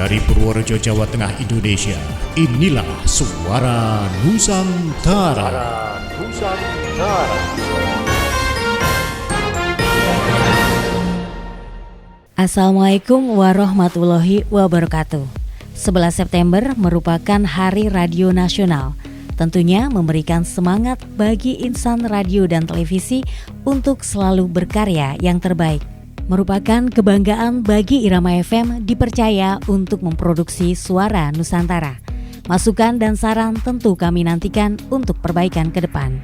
Dari Purworejo, Jawa Tengah, Indonesia, inilah Suara Nusantara. Assalamualaikum warahmatullahi wabarakatuh. 11 September merupakan Hari Radio Nasional. Tentunya memberikan semangat bagi insan radio dan televisi untuk selalu berkarya yang terbaik. Merupakan kebanggaan bagi Irama FM dipercaya untuk memproduksi Suara Nusantara. Masukan dan saran tentu kami nantikan untuk perbaikan ke depan.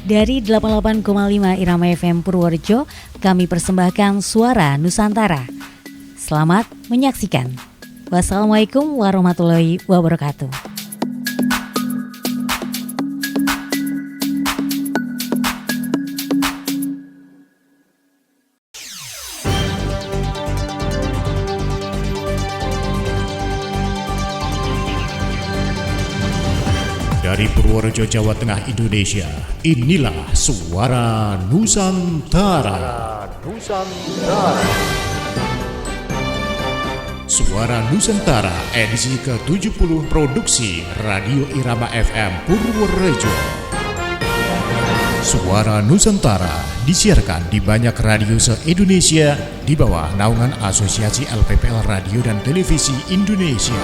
Dari 88,5 Irama FM Purworejo, kami persembahkan Suara Nusantara. Selamat menyaksikan. Wassalamualaikum warahmatullahi wabarakatuh. Dari Purworejo, Jawa Tengah, Indonesia, inilah Suara Nusantara. Suara Nusantara edisi ke-70 produksi Radio Irama FM Purworejo. Suara Nusantara disiarkan di banyak radio se-Indonesia di bawah naungan Asosiasi LPPL Radio dan Televisi Indonesia.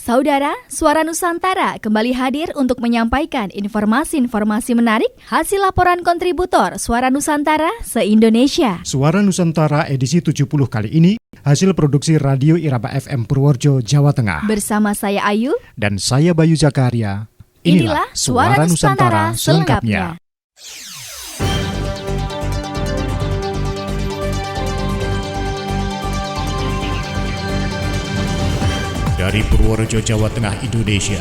Saudara, Suara Nusantara kembali hadir untuk menyampaikan informasi-informasi menarik hasil laporan kontributor Suara Nusantara se-Indonesia. Suara Nusantara edisi 70 kali ini hasil produksi Radio Irama FM Purworejo, Jawa Tengah. Bersama saya Ayu dan saya Bayu Zakaria. Inilah Suara Nusantara selengkapnya. Dari Purworejo, Jawa Tengah, Indonesia,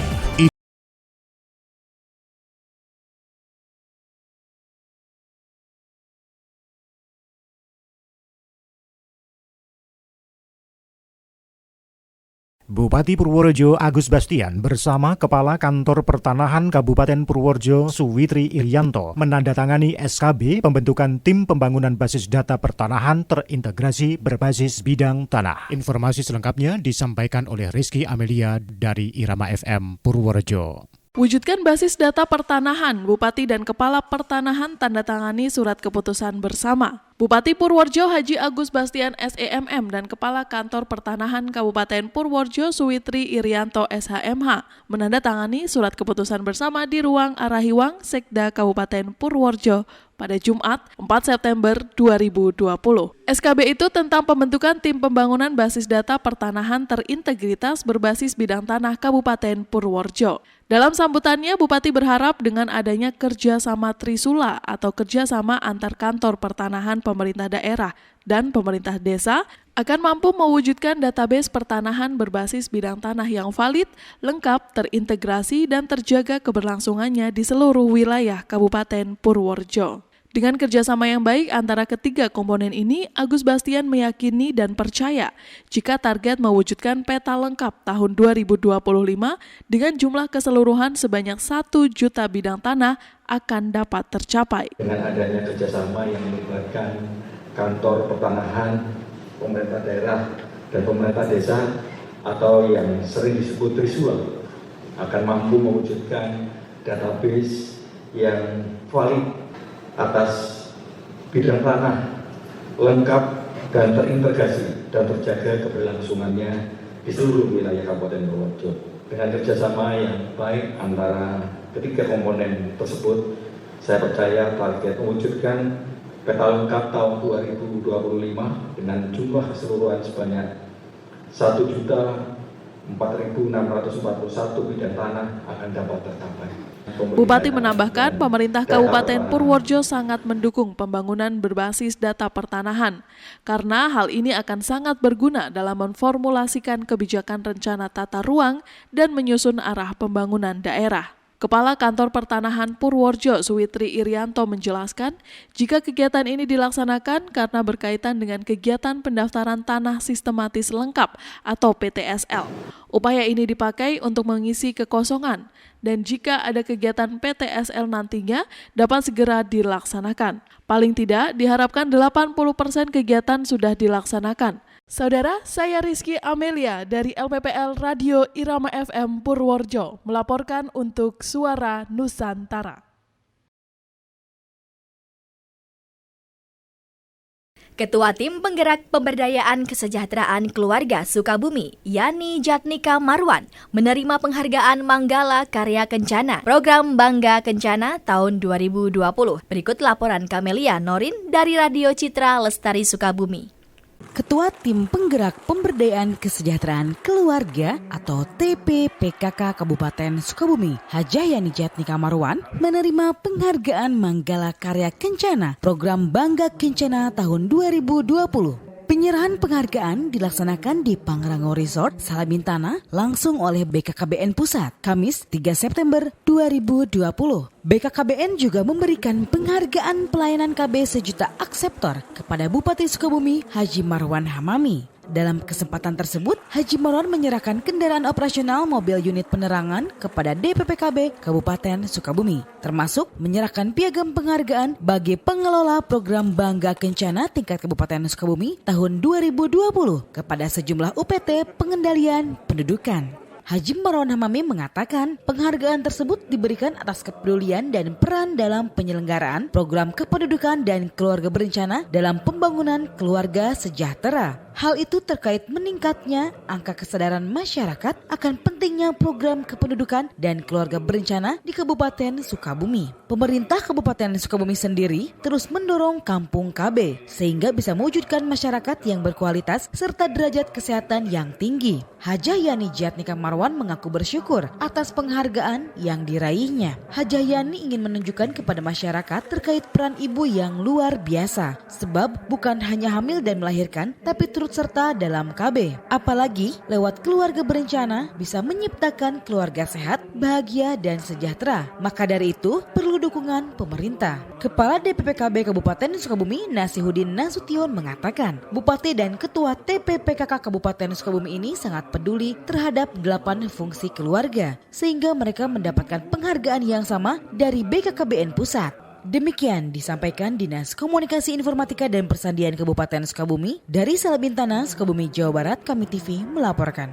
Bupati Purworejo Agus Bastian bersama Kepala Kantor Pertanahan Kabupaten Purworejo Suwitri Irianto menandatangani SKB pembentukan Tim Pembangunan Basis Data Pertanahan Terintegrasi berbasis bidang tanah. Informasi selengkapnya disampaikan oleh Rizky Amelia dari Irama FM Purworejo. Wujudkan basis data pertanahan, Bupati dan Kepala Pertanahan tandatangani surat keputusan bersama. Bupati Purworejo Haji Agus Bastian SEMM dan Kepala Kantor Pertanahan Kabupaten Purworejo Suwitri Irianto SHMH menandatangani surat keputusan bersama di ruang Arahiwang Sekda Kabupaten Purworejo pada Jumat 4 September 2020. SKB itu tentang pembentukan Tim Pembangunan Basis Data Pertanahan Terintegritas berbasis bidang tanah Kabupaten Purworejo. Dalam sambutannya, Bupati berharap dengan adanya kerjasama Trisula atau kerjasama antar kantor pertanahan pemerintah daerah dan pemerintah desa akan mampu mewujudkan database pertanahan berbasis bidang tanah yang valid, lengkap, terintegrasi, dan terjaga keberlangsungannya di seluruh wilayah Kabupaten Purworejo. Dengan kerjasama yang baik antara ketiga komponen ini, Agus Bastian meyakini dan percaya jika target mewujudkan peta lengkap tahun 2025 dengan jumlah keseluruhan sebanyak 1 juta bidang tanah akan dapat tercapai. Dengan adanya kerjasama yang melibatkan kantor pertanahan, pemerintah daerah, dan pemerintah desa atau yang sering disebut Trisula akan mampu mewujudkan database yang valid atas bidang tanah lengkap dan terintegrasi dan terjaga keberlangsungannya di seluruh wilayah Kabupaten Purworejo. Dengan kerjasama yang baik antara ketiga komponen tersebut, saya percaya target mewujudkan peta lengkap tahun 2025 dengan jumlah keseluruhan sebanyak 1.4.641 bidang tanah akan dapat tercapai. Bupati menambahkan pemerintah Kabupaten Purworejo sangat mendukung pembangunan berbasis data pertanahan karena hal ini akan sangat berguna dalam memformulasikan kebijakan rencana tata ruang dan menyusun arah pembangunan daerah. Kepala Kantor Pertanahan Purworejo Suwitri Irianto menjelaskan, jika kegiatan ini dilaksanakan karena berkaitan dengan kegiatan pendaftaran tanah sistematis lengkap atau PTSL. Upaya ini dipakai untuk mengisi kekosongan, dan jika ada kegiatan PTSL nantinya dapat segera dilaksanakan. Paling tidak diharapkan 80% kegiatan sudah dilaksanakan. Saudara, saya Rizky Amelia dari LPPL Radio Irama FM Purworejo melaporkan untuk Suara Nusantara. Ketua Tim Penggerak Pemberdayaan Kesejahteraan Keluarga Sukabumi, Yani Jatnika Marwan, menerima penghargaan Manggala Karya Kencana, Program Bangga Kencana tahun 2020. Berikut laporan Kamelia Norin dari Radio Citra Lestari Sukabumi. Ketua Tim Penggerak Pemberdayaan Kesejahteraan Keluarga atau TPPKK Kabupaten Sukabumi, Hajah Yani Jatnika Marwan, menerima penghargaan Manggala Karya Kencana Program Bangga Kencana tahun 2020. Penyerahan penghargaan dilaksanakan di Pangrango Resort, Salabintana, langsung oleh BKKBN Pusat, Kamis 3 September 2020. BKKBN juga memberikan penghargaan pelayanan KB sejuta akseptor kepada Bupati Sukabumi, Haji Marwan Hamami. Dalam kesempatan tersebut, Haji Marwan menyerahkan kendaraan operasional mobil unit penerangan kepada DPPKB Kabupaten Sukabumi, termasuk menyerahkan piagam penghargaan bagi pengelola program Bangga Kencana tingkat Kabupaten Sukabumi tahun 2020 kepada sejumlah UPT pengendalian pendudukan. Haji Marwan Hamami mengatakan penghargaan tersebut diberikan atas kepedulian dan peran dalam penyelenggaraan program kependudukan dan keluarga berencana dalam pembangunan keluarga sejahtera. Hal itu terkait meningkatnya angka kesadaran masyarakat akan pentingnya program kependudukan dan keluarga berencana di Kabupaten Sukabumi. Pemerintah Kabupaten Sukabumi sendiri terus mendorong Kampung KB sehingga bisa mewujudkan masyarakat yang berkualitas serta derajat kesehatan yang tinggi. Hajah Yani Jatnika Marwan mengaku bersyukur atas penghargaan yang diraihnya. Hajah Yani ingin menunjukkan kepada masyarakat terkait peran ibu yang luar biasa, sebab bukan hanya hamil dan melahirkan, tapi turut serta dalam KB. Apalagi lewat keluarga berencana bisa menciptakan keluarga sehat, bahagia dan sejahtera. Maka dari itu perlu dukungan pemerintah. Kepala DPPKB Kabupaten Sukabumi Nasihudin Nasution mengatakan, Bupati dan Ketua TPPKK Kabupaten Sukabumi ini sangat peduli terhadap 8 fungsi keluarga, sehingga mereka mendapatkan penghargaan yang sama dari BKKBN Pusat. Demikian disampaikan Dinas Komunikasi Informatika dan Persandian Kabupaten Sukabumi. Dari Salabintana, Sukabumi, Jawa Barat, Kami TV melaporkan.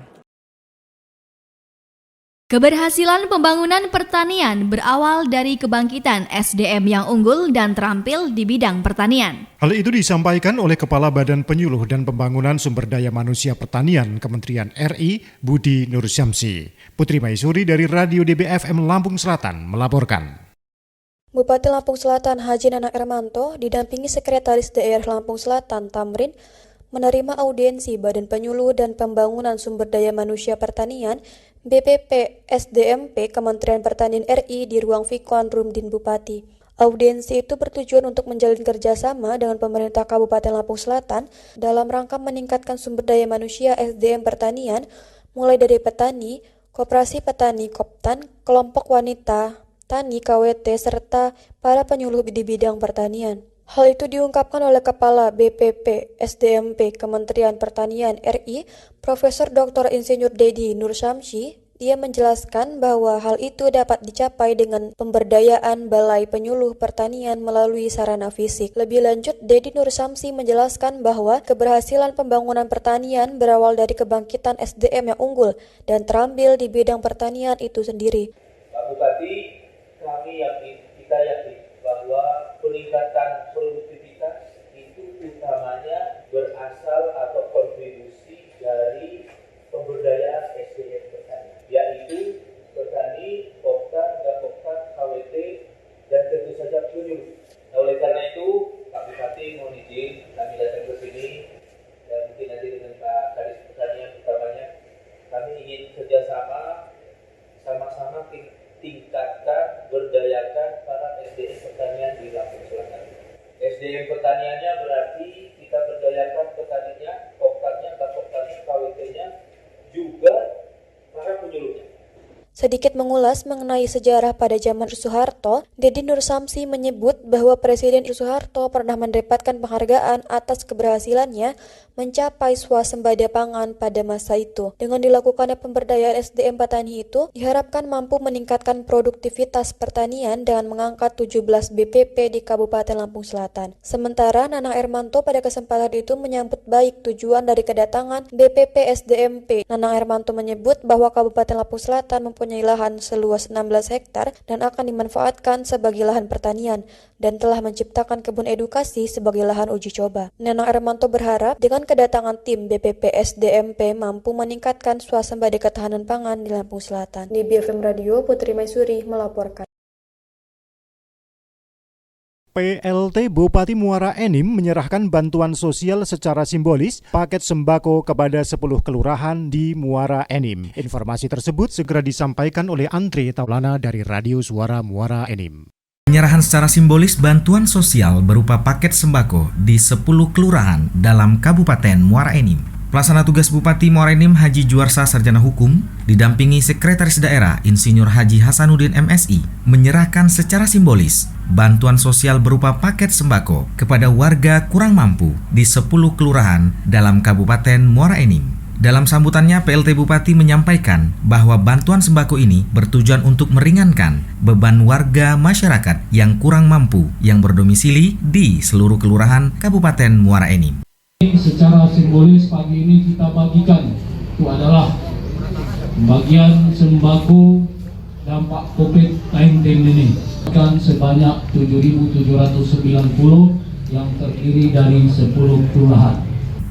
Keberhasilan pembangunan pertanian berawal dari kebangkitan SDM yang unggul dan terampil di bidang pertanian. Hal itu disampaikan oleh Kepala Badan Penyuluh dan Pembangunan Sumber Daya Manusia Pertanian Kementerian RI, Budi Nur Syamsi. Putri Maisuri dari Radio DBFM Lampung Selatan melaporkan. Bupati Lampung Selatan Haji Nanang Ermanto didampingi Sekretaris Daerah Lampung Selatan Tamrin menerima audiensi Badan Penyuluh dan Pembangunan Sumber Daya Manusia Pertanian BPP SDMP Kementerian Pertanian RI di ruang Vikon Rumdin Bupati. Audiensi itu bertujuan untuk menjalin kerjasama dengan pemerintah Kabupaten Lampung Selatan dalam rangka meningkatkan sumber daya manusia SDM pertanian mulai dari petani, koperasi petani Koptan, kelompok wanita Tani KWT serta para penyuluh di bidang pertanian. Hal itu diungkapkan oleh Kepala BPP SDMP Kementerian Pertanian RI, Profesor Dr. Insinyur Dedi Nur Syamsi. Dia menjelaskan bahwa hal itu dapat dicapai dengan pemberdayaan Balai Penyuluh Pertanian melalui sarana fisik. Lebih lanjut, Dedi Nur Syamsi menjelaskan bahwa keberhasilan pembangunan pertanian berawal dari kebangkitan SDM yang unggul dan terampil di bidang pertanian itu sendiri. Pak Bupati, kita yakin bahwa peningkatan produktivitas itu utamanya berasal atau kontribusi dari pemberdayaan SDM petani, yaitu petani, Koptan, Gapoktan, KWT, dan tentu saja penyuluh. Nah, oleh karena itu, Pak Bupati mohon izin kami datang ke sini dan mungkin nanti dengan Pak Kadis Pertanian utamanya kami ingin kerjasama sama-sama kita Sedikit mengulas mengenai sejarah pada zaman Soeharto, Deddy Nur Samsi menyebut bahwa Presiden Soeharto pernah mendapatkan penghargaan atas keberhasilannya mencapai swasembada pangan pada masa itu. Dengan dilakukannya pemberdayaan SDM petani itu, diharapkan mampu meningkatkan produktivitas pertanian dengan mengangkat 17 BPP di Kabupaten Lampung Selatan. Sementara Nanang Ermanto pada kesempatan itu menyambut baik tujuan dari kedatangan BPP SDMP. Nanang Ermanto menyebut bahwa Kabupaten Lampung Selatan mempunyai lahan seluas 16 hektar dan akan dimanfaatkan sebagai lahan pertanian dan telah menciptakan kebun edukasi sebagai lahan uji coba. Nanang Ermanto berharap dengan kedatangan tim BPP SDMP mampu meningkatkan swasembada ketahanan pangan di Lampung Selatan. Di BFM Radio, Putri Maisuri melaporkan. PLT Bupati Muara Enim menyerahkan bantuan sosial secara simbolis paket sembako kepada 10 kelurahan di Muara Enim. Informasi tersebut segera disampaikan oleh Andre Taulana dari Radio Suara Muara Enim. Penyerahan secara simbolis bantuan sosial berupa paket sembako di 10 kelurahan dalam Kabupaten Muara Enim. Pelaksana tugas Bupati Muara Enim Haji Juarsa Sarjana Hukum didampingi Sekretaris Daerah Insinyur Haji Hasanuddin MSI menyerahkan secara simbolis bantuan sosial berupa paket sembako kepada warga kurang mampu di 10 kelurahan dalam Kabupaten Muara Enim. Dalam sambutannya, PLT Bupati menyampaikan bahwa bantuan sembako ini bertujuan untuk meringankan beban warga masyarakat yang kurang mampu yang berdomisili di seluruh kelurahan Kabupaten Muara Enim. Secara simbolis pagi ini kita bagikan itu adalah bagian sembako dampak COVID-19 ini kan sebanyak 7.790 yang terdiri dari 10 kelurahan.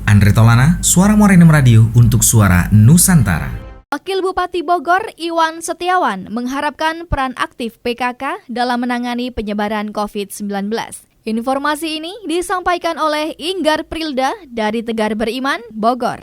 Andre Taulana, Suara Muara Enim Radio untuk Suara Nusantara. Wakil Bupati Bogor Iwan Setiawan mengharapkan peran aktif PKK dalam menangani penyebaran COVID-19. Informasi ini disampaikan oleh Inggar Prilda dari Tegar Beriman, Bogor.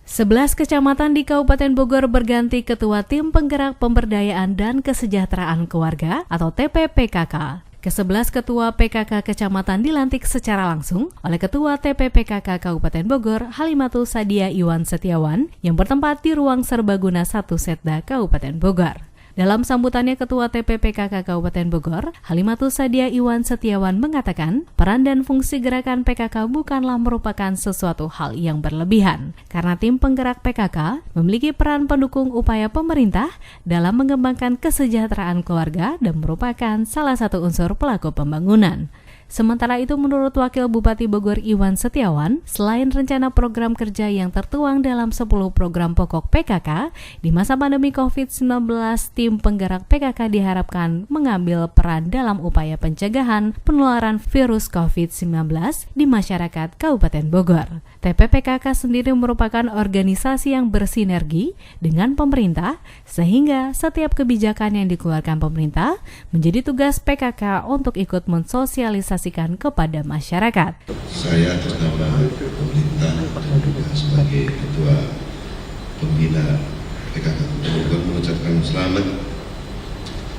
11 kecamatan di Kabupaten Bogor berganti Ketua Tim Penggerak Pemberdayaan dan Kesejahteraan Keluarga atau TPPKK. Ke-11 Ketua PKK Kecamatan dilantik secara langsung oleh Ketua TPPKK Kabupaten Bogor, Halimatul Sadia Iwan Setiawan, yang bertempat di Ruang Serbaguna 1 Setda, Kabupaten Bogor. Dalam sambutannya, Ketua TPPKK Kabupaten Bogor, Halimatul Sadia Iwan Setiawan mengatakan, peran dan fungsi gerakan PKK bukanlah merupakan sesuatu hal yang berlebihan, karena tim penggerak PKK memiliki peran pendukung upaya pemerintah dalam mengembangkan kesejahteraan keluarga dan merupakan salah satu unsur pelaku pembangunan. Sementara itu, menurut Wakil Bupati Bogor Iwan Setiawan, selain rencana program kerja yang tertuang dalam 10 program pokok PKK, di masa pandemi COVID-19, tim penggerak PKK diharapkan mengambil peran dalam upaya pencegahan penularan virus COVID-19 di masyarakat Kabupaten Bogor. TPPKK sendiri merupakan organisasi yang bersinergi dengan pemerintah, sehingga setiap kebijakan yang dikeluarkan pemerintah menjadi tugas PKK untuk ikut mensosialisasikan kepada masyarakat. Saya atas nama pemerintah dan juga sebagai Ketua Pembina PKK Bogor mengucapkan selamat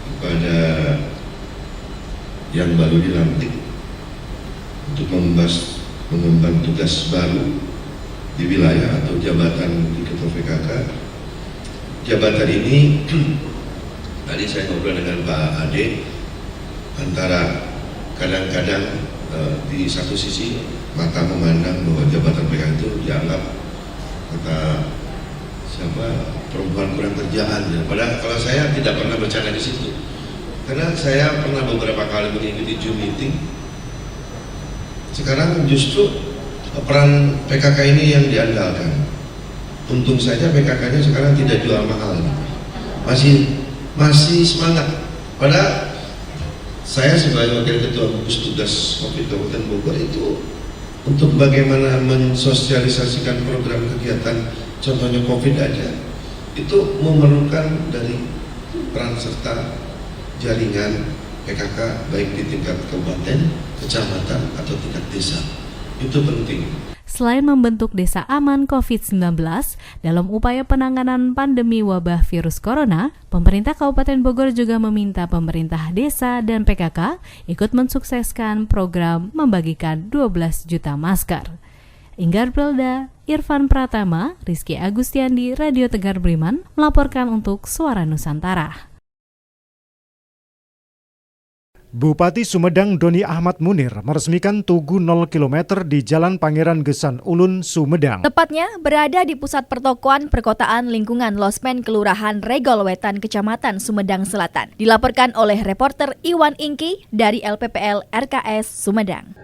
kepada yang baru dilantik untuk mengemban tugas baru di wilayah atau jabatan di Ketua PKK. Jabatan ini tadi saya ngobrol dengan Pak Ade, antara kadang-kadang di satu sisi mata memandang bahwa jabatan PKK itu dianggap kata perempuan kurang kerjaan. Padahal kalau saya tidak pernah bercanda di situ, karena saya pernah beberapa kali mengikuti Zoom meeting. Sekarang justru peran PKK ini yang diandalkan. Untung saja PKK-nya sekarang tidak jual mahal, masih semangat. Padahal saya sebagai Wakil Ketua Gugus Tugas COVID Kabupaten Bogor itu untuk bagaimana mensosialisasikan program kegiatan, contohnya COVID aja, itu memerlukan dari peran serta jaringan PKK baik di tingkat kabupaten, kecamatan, atau tingkat desa. Itu penting. Selain membentuk desa aman COVID-19 dalam upaya penanganan pandemi wabah virus corona, pemerintah Kabupaten Bogor juga meminta pemerintah desa dan PKK ikut mensukseskan program membagikan 12 juta masker. Inggar Belda, Irfan Pratama, Rizky Agustiandi, Radio Tegar Beriman melaporkan untuk Suara Nusantara. Bupati Sumedang Doni Ahmad Munir meresmikan Tugu 0 km di Jalan Pangeran Gesan Ulun, Sumedang. Tepatnya berada di pusat pertokoan perkotaan lingkungan Losmen Kelurahan Regol Wetan, Kecamatan Sumedang Selatan. Dilaporkan oleh reporter Iwan Ingki dari LPPL RKS Sumedang.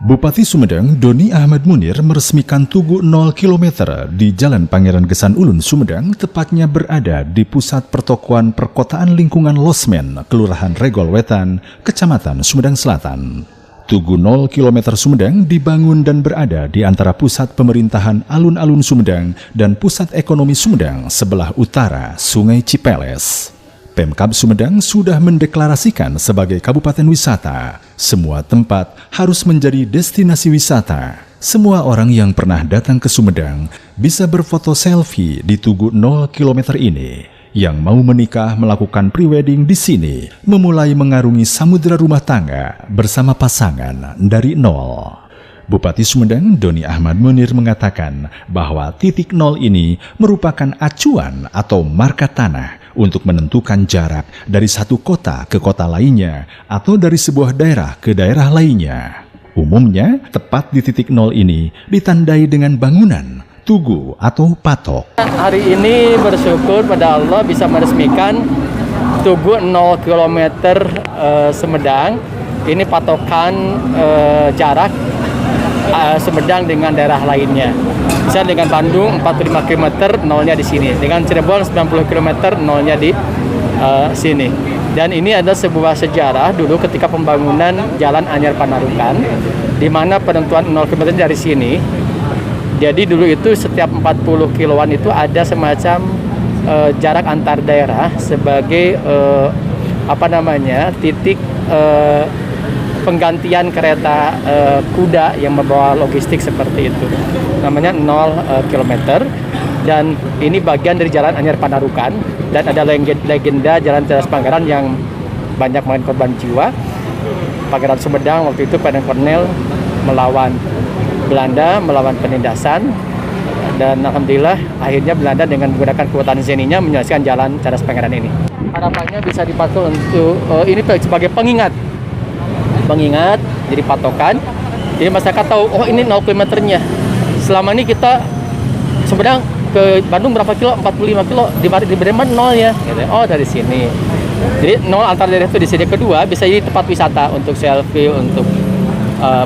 Bupati Sumedang Doni Ahmad Munir meresmikan Tugu 0 km di Jalan Pangeran Gesan Ulun, Sumedang, tepatnya berada di pusat pertokoan perkotaan lingkungan Losmen, Kelurahan Regol Wetan, Kecamatan Sumedang Selatan. Tugu 0 km Sumedang dibangun dan berada di antara pusat pemerintahan Alun-Alun Sumedang dan pusat ekonomi Sumedang sebelah utara Sungai Cipeles. Pemkab Sumedang sudah mendeklarasikan sebagai kabupaten wisata. Semua tempat harus menjadi destinasi wisata. Semua orang yang pernah datang ke Sumedang bisa berfoto selfie di Tugu 0 km ini. Yang mau menikah melakukan prewedding di sini, memulai mengarungi samudera rumah tangga bersama pasangan dari nol. Bupati Sumedang Doni Ahmad Munir mengatakan bahwa titik nol ini merupakan acuan atau marka tanah untuk menentukan jarak dari satu kota ke kota lainnya atau dari sebuah daerah ke daerah lainnya. Umumnya, tepat di titik nol ini ditandai dengan bangunan, tugu atau patok. Hari ini bersyukur pada Allah bisa meresmikan Tugu 0 km Sumedang. Ini patokan jarak Sumedang dengan daerah lainnya. Misalnya dengan Bandung 45 km nolnya di sini, dengan Cirebon 90 km nolnya di sini. Dan ini adalah sebuah sejarah dulu ketika pembangunan Jalan Anyar Panarukan, di mana penentuan 0 km dari sini. Jadi dulu itu setiap 40 kiloan itu ada semacam jarak antar daerah sebagai titik penggantian kereta kuda yang membawa logistik seperti itu. Namanya 0 km. Dan ini bagian dari Jalan Anyar Panarukan. Dan ada legenda Jalan Teras Pangeran yang banyak main korban jiwa. Pangeran Sumedang waktu itu Kolonel melawan Belanda, melawan penindasan. Dan alhamdulillah akhirnya Belanda dengan menggunakan kekuatan zeninya menyelesaikan Jalan Teras Pangeran ini. Harapannya bisa dipakai untuk ini sebagai pengingat, jadi patokan. Jadi masyarakat tahu, oh ini 0 kilometernya. Selama ini kita Sumedang ke Bandung berapa kilo? 45 kilo. Di Bremen 0 ya. Oh dari sini. Jadi 0 antar daerah itu di sini. Kedua bisa jadi tempat wisata untuk selfie, untuk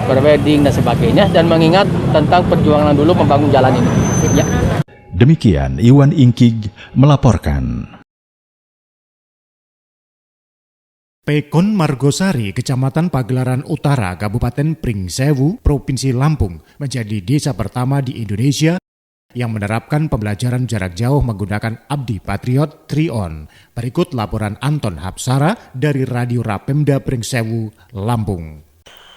prewedding dan sebagainya, dan mengingat tentang perjuangan dulu membangun jalan ini. Ya. Demikian Iwan Ingkig melaporkan. Pekon Margosari, Kecamatan Pagelaran Utara, Kabupaten Pringsewu, Provinsi Lampung, menjadi desa pertama di Indonesia yang menerapkan pembelajaran jarak jauh menggunakan Abdi Patriot Trion. Berikut laporan Anton Hapsara dari Radio Rapemda Pringsewu, Lampung.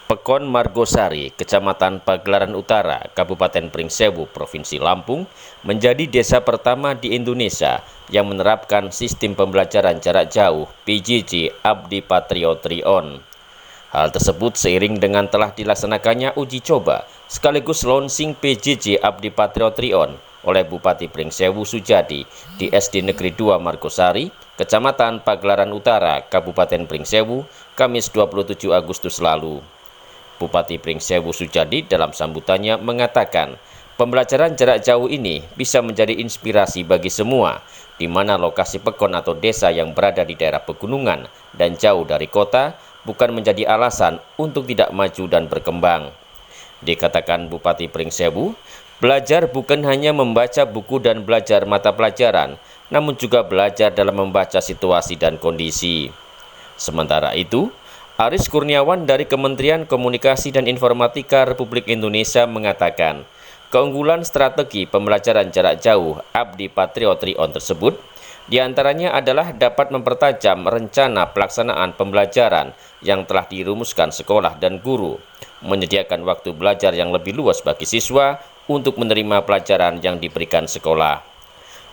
Pekon Margosari, Kecamatan Pagelaran Utara, Kabupaten Pringsewu, Provinsi Lampung, menjadi desa pertama di Indonesia yang menerapkan sistem pembelajaran jarak jauh PJJ Abdi Patriot Trion. Hal tersebut seiring dengan telah dilaksanakannya uji coba sekaligus launching PJJ Abdi Patriot Trion oleh Bupati Pringsewu Sujadi di SD Negeri 2 Margosari, Kecamatan Pagelaran Utara, Kabupaten Pringsewu, Kamis 27 Agustus lalu. Bupati Pringsewu Sujadi dalam sambutannya mengatakan, pembelajaran jarak jauh ini bisa menjadi inspirasi bagi semua, di mana lokasi pekon atau desa yang berada di daerah pegunungan dan jauh dari kota bukan menjadi alasan untuk tidak maju dan berkembang. Dikatakan Bupati Pringsewu, belajar bukan hanya membaca buku dan belajar mata pelajaran, namun juga belajar dalam membaca situasi dan kondisi. Sementara itu, Aris Kurniawan dari Kementerian Komunikasi dan Informatika Republik Indonesia mengatakan, keunggulan strategi pembelajaran jarak jauh Abdi Patriot Trion tersebut diantaranya adalah dapat mempertajam rencana pelaksanaan pembelajaran yang telah dirumuskan sekolah dan guru, menyediakan waktu belajar yang lebih luas bagi siswa untuk menerima pelajaran yang diberikan sekolah.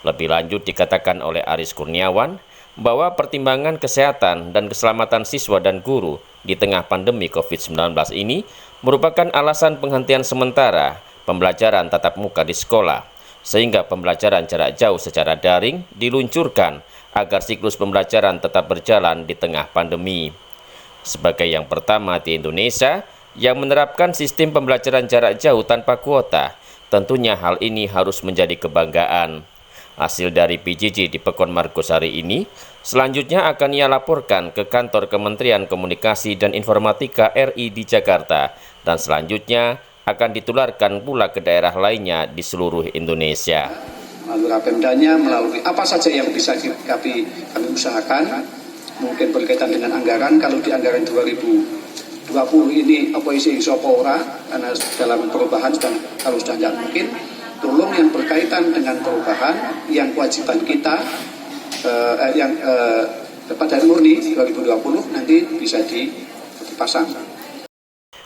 Lebih lanjut dikatakan oleh Aris Kurniawan bahwa pertimbangan kesehatan dan keselamatan siswa dan guru di tengah pandemi COVID-19 ini merupakan alasan penghentian sementara pembelajaran tatap muka di sekolah, sehingga pembelajaran jarak jauh secara daring diluncurkan agar siklus pembelajaran tetap berjalan di tengah pandemi. Sebagai yang pertama di Indonesia yang menerapkan sistem pembelajaran jarak jauh tanpa kuota, tentunya hal ini harus menjadi kebanggaan. Hasil dari PJJ di Pekon Margosari ini selanjutnya akan ia laporkan ke kantor Kementerian Komunikasi dan Informatika RI di Jakarta dan selanjutnya akan ditularkan pula ke daerah lainnya di seluruh Indonesia. Melalui Rapemdanya, melalui apa saja yang bisa kami usahakan, mungkin berkaitan dengan anggaran. Kalau di anggaran 2020 ini apa isi sopora, karena dalam perubahan kalau sudah tidak mungkin, tolong yang berkaitan dengan perubahan yang kewajiban kita pada murni 2020 nanti bisa dipasang.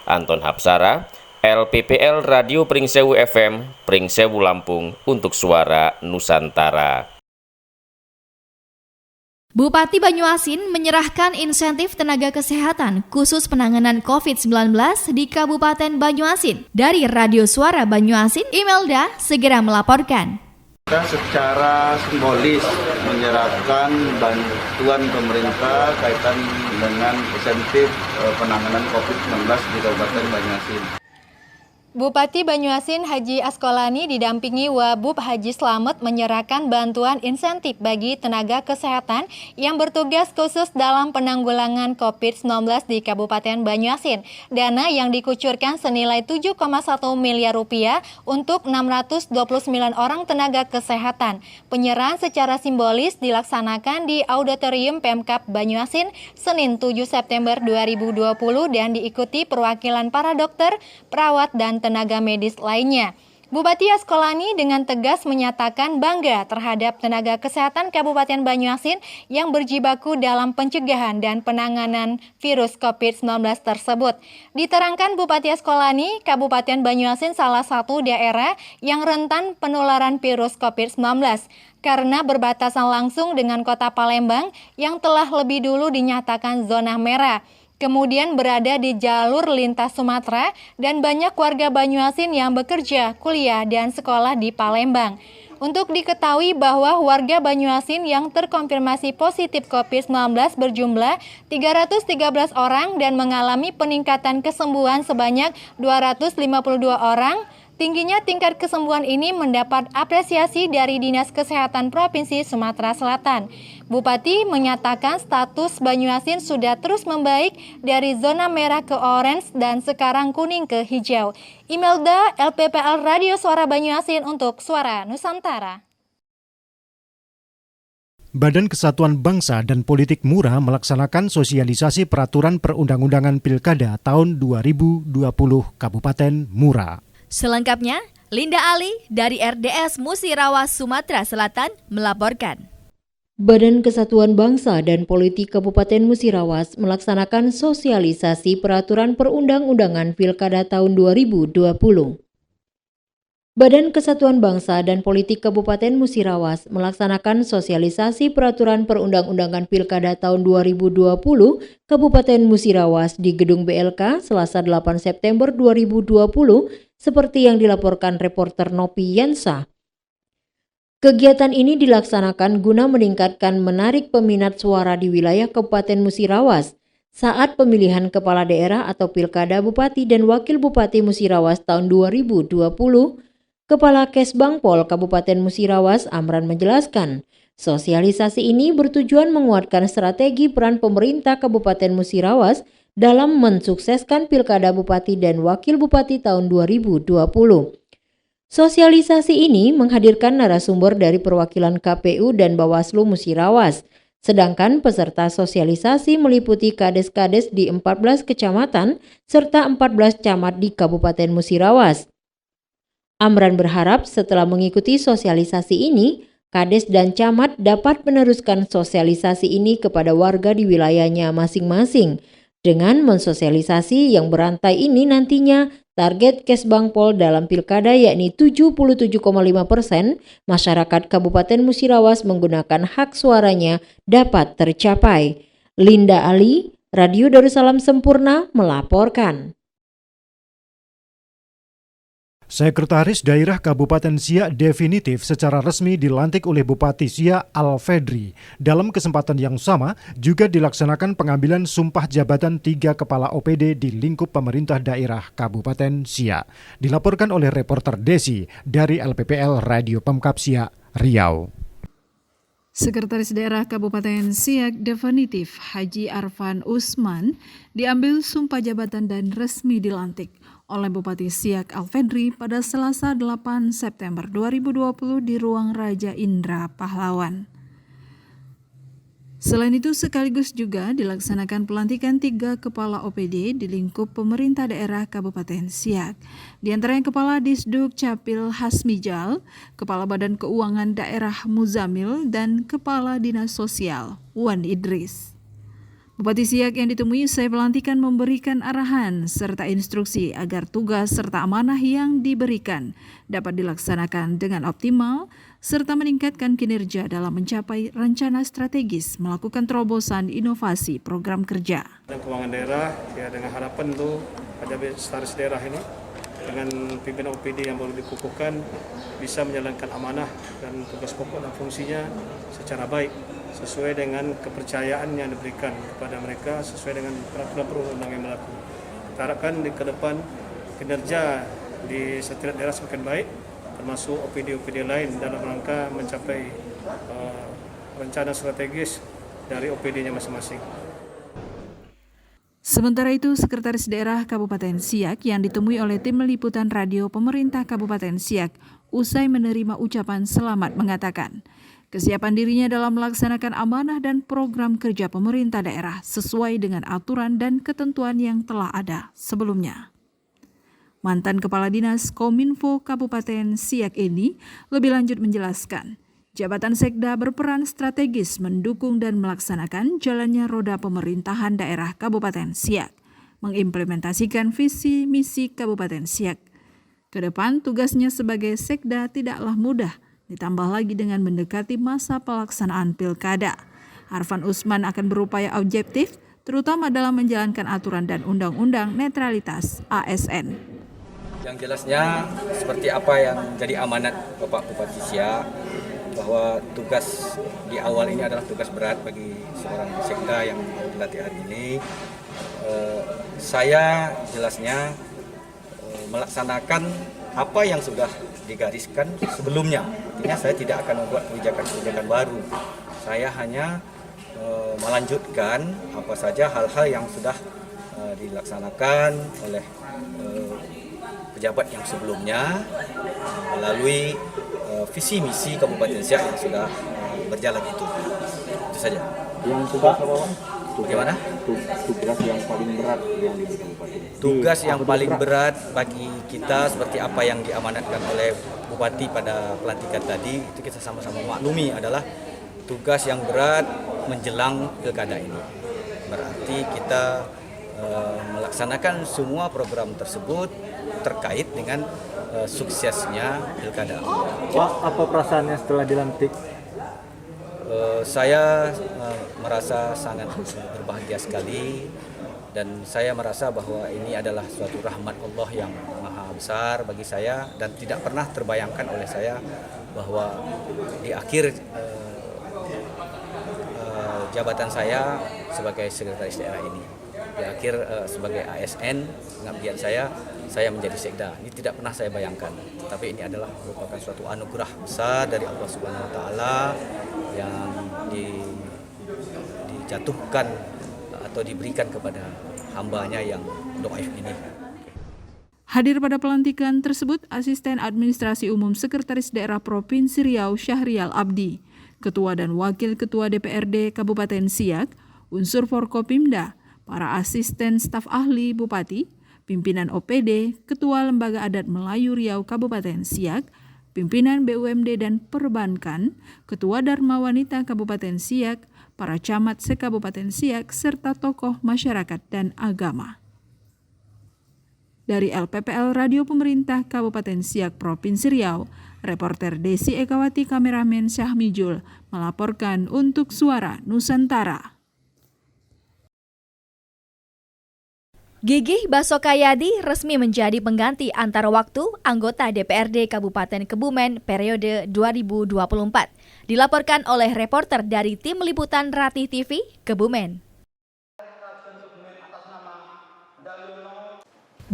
Anton Hapsara, LPPL Radio Pringsewu FM, Pringsewu Lampung untuk Suara Nusantara. Bupati Banyuasin menyerahkan insentif tenaga kesehatan khusus penanganan COVID-19 di Kabupaten Banyuasin. Dari Radio Suara Banyuasin, Imelda segera melaporkan. Kita secara simbolis menyerahkan bantuan pemerintah kaitan dengan insentif penanganan COVID-19 di Kabupaten Banyuasin. Bupati Banyuasin Haji Askolani didampingi Wabub Haji Slamet menyerahkan bantuan insentif bagi tenaga kesehatan yang bertugas khusus dalam penanggulangan COVID-19 di Kabupaten Banyuasin. Dana yang dikucurkan senilai 7,1 miliar rupiah untuk 629 orang tenaga kesehatan. Penyerahan secara simbolis dilaksanakan di Auditorium Pemkab Banyuasin Senin 7 September 2020 dan diikuti perwakilan para dokter, perawat, dan tenaga medis lainnya. Bupati Askolani dengan tegas menyatakan bangga terhadap tenaga kesehatan Kabupaten Banyuasin yang berjibaku dalam pencegahan dan penanganan virus COVID-19 tersebut. Diterangkan Bupati Askolani, Kabupaten Banyuasin salah satu daerah yang rentan penularan virus COVID-19 karena berbatasan langsung dengan kota Palembang yang telah lebih dulu dinyatakan zona merah. Kemudian berada di jalur lintas Sumatera dan banyak warga Banyuasin yang bekerja, kuliah, dan sekolah di Palembang. Untuk diketahui bahwa warga Banyuasin yang terkonfirmasi positif COVID-19 berjumlah 313 orang dan mengalami peningkatan kesembuhan sebanyak 252 orang. Tingginya tingkat kesembuhan ini mendapat apresiasi dari Dinas Kesehatan Provinsi Sumatera Selatan. Bupati menyatakan status Banyuasin sudah terus membaik dari zona merah ke orange dan sekarang kuning ke hijau. Imelda, LPPL Radio Suara Banyuasin untuk Suara Nusantara. Badan Kesatuan Bangsa dan Politik Mura melaksanakan sosialisasi peraturan perundang-undangan Pilkada tahun 2020 Kabupaten Mura. Selengkapnya, Linda Ali dari RDS Musirawas Sumatera Selatan melaporkan. Badan Kesatuan Bangsa dan Politik Kabupaten Musirawas melaksanakan sosialisasi peraturan perundang-undangan Pilkada tahun 2020. Badan Kesatuan Bangsa dan Politik Kabupaten Musirawas melaksanakan sosialisasi peraturan perundang-undangan Pilkada tahun 2020 Kabupaten Musirawas di Gedung BLK Selasa 8 September 2020 seperti yang dilaporkan reporter Nopi Yansa. Kegiatan ini dilaksanakan guna meningkatkan menarik peminat suara di wilayah Kabupaten Musirawas saat pemilihan kepala daerah atau Pilkada Bupati dan Wakil Bupati Musirawas tahun 2020. Kepala Kesbangpol Kabupaten Musirawas Amran menjelaskan, sosialisasi ini bertujuan menguatkan strategi peran pemerintah Kabupaten Musirawas dalam mensukseskan Pilkada Bupati dan Wakil Bupati tahun 2020. Sosialisasi ini menghadirkan narasumber dari perwakilan KPU dan Bawaslu Musirawas, sedangkan peserta sosialisasi meliputi kades-kades di 14 kecamatan serta 14 camat di Kabupaten Musirawas. Amran berharap setelah mengikuti sosialisasi ini, kades dan camat dapat meneruskan sosialisasi ini kepada warga di wilayahnya masing-masing. Dengan mensosialisasi yang berantai ini nantinya, target Kesbangpol dalam Pilkada yakni 77,5% masyarakat Kabupaten Musirawas menggunakan hak suaranya dapat tercapai. Linda Ali, Radio Darussalam Sempurna melaporkan. Sekretaris Daerah Kabupaten Siak definitif secara resmi dilantik oleh Bupati Siak Al-Fedri. Dalam kesempatan yang sama juga dilaksanakan pengambilan sumpah jabatan 3 kepala OPD di lingkup pemerintah daerah Kabupaten Siak. Dilaporkan oleh reporter Desi dari LPPL Radio Pemkab Siak, Riau. Sekretaris Daerah Kabupaten Siak definitif Haji Arfan Usman diambil sumpah jabatan dan resmi dilantik oleh Bupati Siak Al-Fedri pada Selasa 8 September 2020 di Ruang Raja Indra Pahlawan. Selain itu sekaligus juga dilaksanakan pelantikan 3 kepala OPD di lingkup pemerintah daerah Kabupaten Siak. Di antaranya Kepala Disduk Capil Hasmijal, Kepala Badan Keuangan Daerah Muzamil, dan Kepala Dinas Sosial Wan Idris. Bupati Siak yang ditemui usai pelantikan memberikan arahan serta instruksi agar tugas serta amanah yang diberikan dapat dilaksanakan dengan optimal serta meningkatkan kinerja dalam mencapai rencana strategis melakukan terobosan inovasi program kerja. Dan keuangan daerah ya dengan harapan tuh pada sekretaris daerah ini dengan pimpinan OPD yang baru dikukuhkan bisa menjalankan amanah dan tugas pokok dan fungsinya secara baik sesuai dengan kepercayaan yang diberikan kepada mereka sesuai dengan peraturan perundang-undangan yang berlaku. Kita harapkan di ke depan kinerja di setiap daerah semakin baik, termasuk OPD-OPD lain dalam rangka mencapai rencana strategis dari OPD-nya masing-masing. Sementara itu, Sekretaris Daerah Kabupaten Siak yang ditemui oleh tim liputan radio pemerintah Kabupaten Siak usai menerima ucapan selamat mengatakan, kesiapan dirinya dalam melaksanakan amanah dan program kerja pemerintah daerah sesuai dengan aturan dan ketentuan yang telah ada sebelumnya. Mantan Kepala Dinas Kominfo Kabupaten Siak ini lebih lanjut menjelaskan, jabatan Sekda berperan strategis mendukung dan melaksanakan jalannya roda pemerintahan daerah Kabupaten Siak, mengimplementasikan visi misi Kabupaten Siak. Kedepan tugasnya sebagai Sekda tidaklah mudah, ditambah lagi dengan mendekati masa pelaksanaan pilkada. Arfan Usman akan berupaya objektif, terutama dalam menjalankan aturan dan undang-undang netralitas ASN. Yang jelasnya seperti apa yang jadi amanat Bapak Bupati Siak, bahwa tugas di awal ini adalah tugas berat bagi seorang sekda yang dilatih hari ini. Saya jelasnya melaksanakan apa yang sudah digariskan sebelumnya. Artinya saya tidak akan membuat kebijakan-kebijakan baru. Saya hanya melanjutkan apa saja hal-hal yang sudah dilaksanakan oleh pejabat yang sebelumnya melalui visi misi Kabupaten Siak yang sudah berjalan itu saja. Yang tugas apa? Bagaimana? Tugas yang paling berat yang diberikan Bupati. Tugas yang paling berat bagi kita seperti apa yang diamanatkan oleh Bupati pada pelantikan tadi, itu kita sama-sama maklumi adalah tugas yang berat menjelang pilkada ini. Berarti kita melaksanakan semua program tersebut terkait dengan suksesnya pilkada. Pak, apa perasaannya setelah dilantik? Saya merasa sangat berbahagia sekali dan saya merasa bahwa ini adalah suatu rahmat Allah yang maha besar bagi saya dan tidak pernah terbayangkan oleh saya bahwa di akhir jabatan saya sebagai sekretaris daerah ini, di akhir sebagai ASN pengabdian saya menjadi sekda. Ini tidak pernah saya bayangkan, tapi ini adalah merupakan suatu anugerah besar dari Allah Subhanahu wa taala yang dijatuhkan atau diberikan kepada hambanya yang dhaif ini. Hadir pada pelantikan tersebut Asisten Administrasi Umum Sekretaris Daerah Provinsi Riau Syahrial Abdi, Ketua dan Wakil Ketua DPRD Kabupaten Siak, unsur Forkopimda, para asisten staf ahli Bupati, pimpinan OPD, Ketua Lembaga Adat Melayu Riau Kabupaten Siak, pimpinan BUMD dan Perbankan, Ketua Dharma Wanita Kabupaten Siak, para camat se-Kabupaten Siak, serta tokoh masyarakat dan agama. Dari LPPL Radio Pemerintah Kabupaten Siak Provinsi Riau, reporter Desi Ekawati, kameramen Syahmijul melaporkan untuk Suara Nusantara. Gigih Basokayadi resmi menjadi pengganti antara waktu anggota DPRD Kabupaten Kebumen periode 2024. Dilaporkan oleh reporter dari Tim Liputan Ratih TV, Kebumen.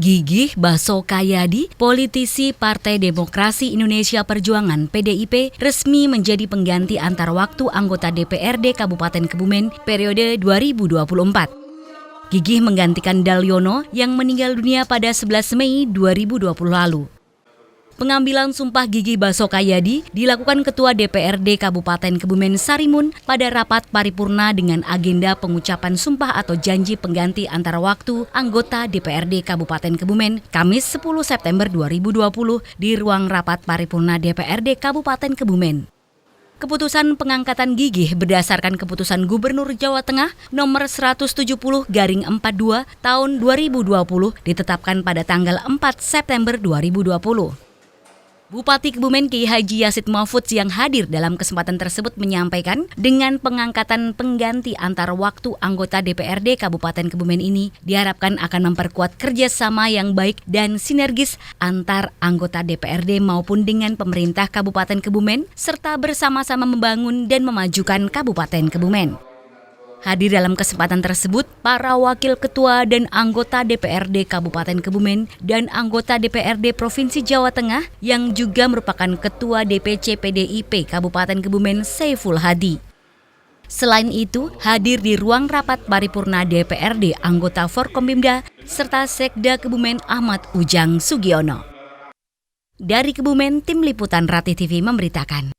Gigih Basokayadi, politisi Partai Demokrasi Indonesia Perjuangan (PDIP), resmi menjadi pengganti antar waktu anggota DPRD Kabupaten Kebumen periode 2024. Gigih menggantikan Dalyono yang meninggal dunia pada 11 Mei 2020 lalu. Pengambilan sumpah Gigih Basokayadi dilakukan Ketua DPRD Kabupaten Kebumen Sarimun pada rapat paripurna dengan agenda pengucapan sumpah atau janji pengganti antara waktu anggota DPRD Kabupaten Kebumen Kamis 10 September 2020 di ruang rapat paripurna DPRD Kabupaten Kebumen. Keputusan pengangkatan Gigih berdasarkan keputusan Gubernur Jawa Tengah nomor 170/42 tahun 2020 ditetapkan pada tanggal 4 September 2020. Bupati Kebumen Kiai Haji Yasid Mahfud yang hadir dalam kesempatan tersebut menyampaikan dengan pengangkatan pengganti antar waktu anggota DPRD Kabupaten Kebumen ini diharapkan akan memperkuat kerjasama yang baik dan sinergis antar anggota DPRD maupun dengan pemerintah Kabupaten Kebumen serta bersama-sama membangun dan memajukan Kabupaten Kebumen. Hadir dalam kesempatan tersebut, para wakil ketua dan anggota DPRD Kabupaten Kebumen dan anggota DPRD Provinsi Jawa Tengah yang juga merupakan Ketua DPC PDIP Kabupaten Kebumen Saiful Hadi. Selain itu, hadir di ruang rapat paripurna DPRD anggota Forkompimda serta Sekda Kebumen Ahmad Ujang Sugiono. Dari Kebumen, Tim Liputan Ratih TV memberitakan.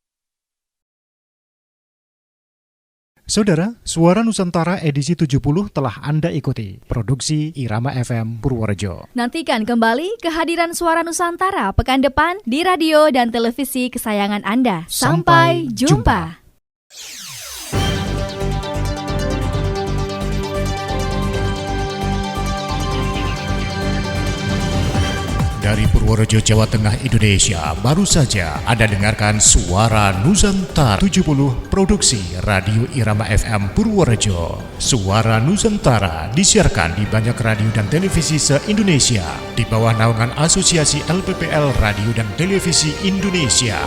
Saudara, Suara Nusantara edisi 70 telah Anda ikuti. Produksi Irama FM Purworejo. Nantikan kembali kehadiran Suara Nusantara pekan depan di radio dan televisi kesayangan Anda. Sampai jumpa. Dari Purworejo, Jawa Tengah, Indonesia, baru saja Anda dengarkan Suara Nusantara 70 produksi Radio Irama FM Purworejo. Suara Nusantara disiarkan di banyak radio dan televisi se-Indonesia di bawah naungan Asosiasi LPPL Radio dan Televisi Indonesia.